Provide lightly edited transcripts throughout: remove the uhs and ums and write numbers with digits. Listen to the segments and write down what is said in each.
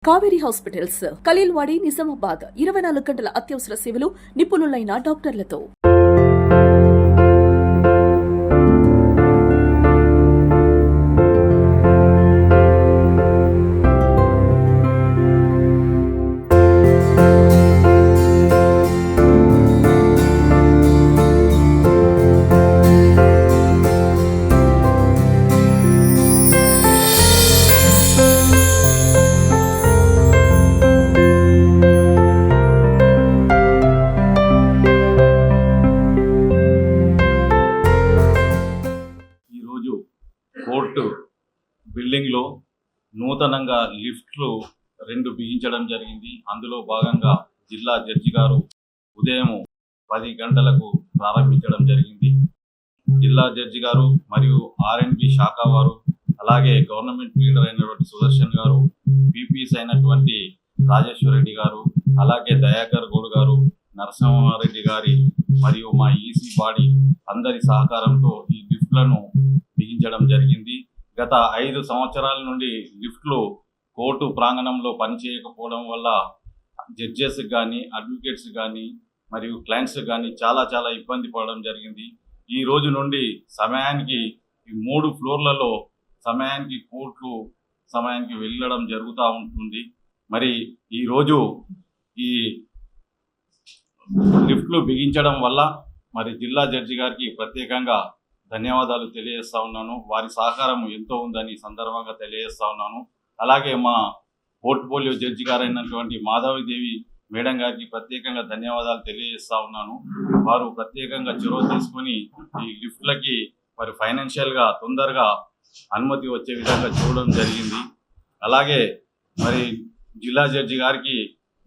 Kaveri hospitals, Khaleelwadi, Nizamabad 24 గంటల అత్యవసర సేవలు, నిపుణులైన డాక్టర్లతో. కోర్టు బిల్డింగ్లో నూతనంగా లిఫ్ట్లు 2 బిగించడం జరిగింది. అందులో భాగంగా జిల్లా జడ్జి గారు ఉదయం 10 గంటలకు ప్రారంభించడం జరిగింది. జిల్లా జడ్జి గారు మరియు R&B శాఖ వారు, అలాగే గవర్నమెంట్ లీడర్ అయినటువంటి సుదర్శన్ గారు, పీపీస్ అయినటువంటి రాజేశ్వర రెడ్డి గారు, అలాగే దయాకర్ గౌడ్ గారు, నరసింహారెడ్డి గారి మరియు మా ఈసీ బాడీ అందరి సహకారంతో ఈ లిఫ్ట్లను బిగించడం జరిగింది. గత 5 సంవత్సరాల నుండి లిఫ్ట్లు కోర్టు ప్రాంగణంలో పనిచేయకపోవడం వల్ల జడ్జెస్ కానీ, అడ్వకేట్స్ కానీ మరియు క్లయింట్స్ కానీ చాలా ఇబ్బంది పడడం జరిగింది. ఈ రోజు నుండి సమయానికి ఈ 3 ఫ్లోర్లలో సమయానికి కోర్టు సమయానికి వెళ్ళడం జరుగుతూ ఉంటుంది. మరి ఈరోజు ఈ లిఫ్ట్లు బిగించడం వల్ల మరి జిల్లా జడ్జి గారికి ప్రత్యేకంగా ధన్యవాదాలు తెలియజేస్తా ఉన్నాను. వారి సహకారం ఎంతో ఉందని సందర్భంగా తెలియజేస్తా ఉన్నాను. అలాగే మా పోర్ట్ఫోలియో జడ్జి గారైనటువంటి మాధవిదేవి మేడం గారికి ప్రత్యేకంగా ధన్యవాదాలు తెలియజేస్తా ఉన్నాను. వారు ప్రత్యేకంగా చొరవ తీసుకొని ఈ లిఫ్ట్లకి మరి ఫైనాన్షియల్గా తొందరగా అనుమతి వచ్చే విధంగా చూడడం జరిగింది. అలాగే మరి జిల్లా జడ్జి గారికి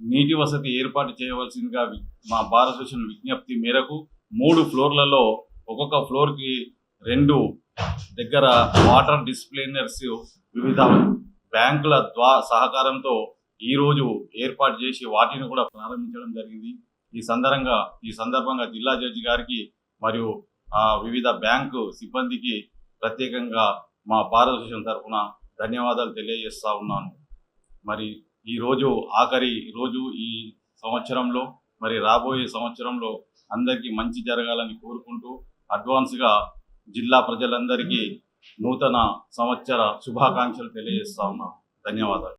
నీటి వసతి ఏర్పాటు చేయవలసిందిగా మా బార్ అసోసియేషన్ విజ్ఞప్తి మేరకు 3 ఫ్లోర్లలో ఒక్కొక్క ఫ్లోర్కి 2 దగ్గర వాటర్ డిస్ప్లేనర్స్ వివిధ బ్యాంకుల సహకారంతో ఈరోజు ఏర్పాటు చేసి వాటిని కూడా ప్రారంభించడం జరిగింది. ఈ సందర్భంగా జిల్లా జడ్జి గారికి మరియు వివిధ బ్యాంకు సిబ్బందికి ప్రత్యేకంగా మా బార్ అసోసియేషన్ తరఫున ధన్యవాదాలు తెలియజేస్తా ఉన్నాను. మరి ఈరోజు ఆఖరి రోజు ఈ సంవత్సరంలో, మరి రాబోయే సంవత్సరంలో అందరికీ మంచి జరగాలని కోరుకుంటూ అడ్వాన్స్గా జిల్లా ప్రజలందరికీ నూతన సంవత్సర శుభాకాంక్షలు తెలియజేస్తా ఉన్నాను. ధన్యవాదాలు.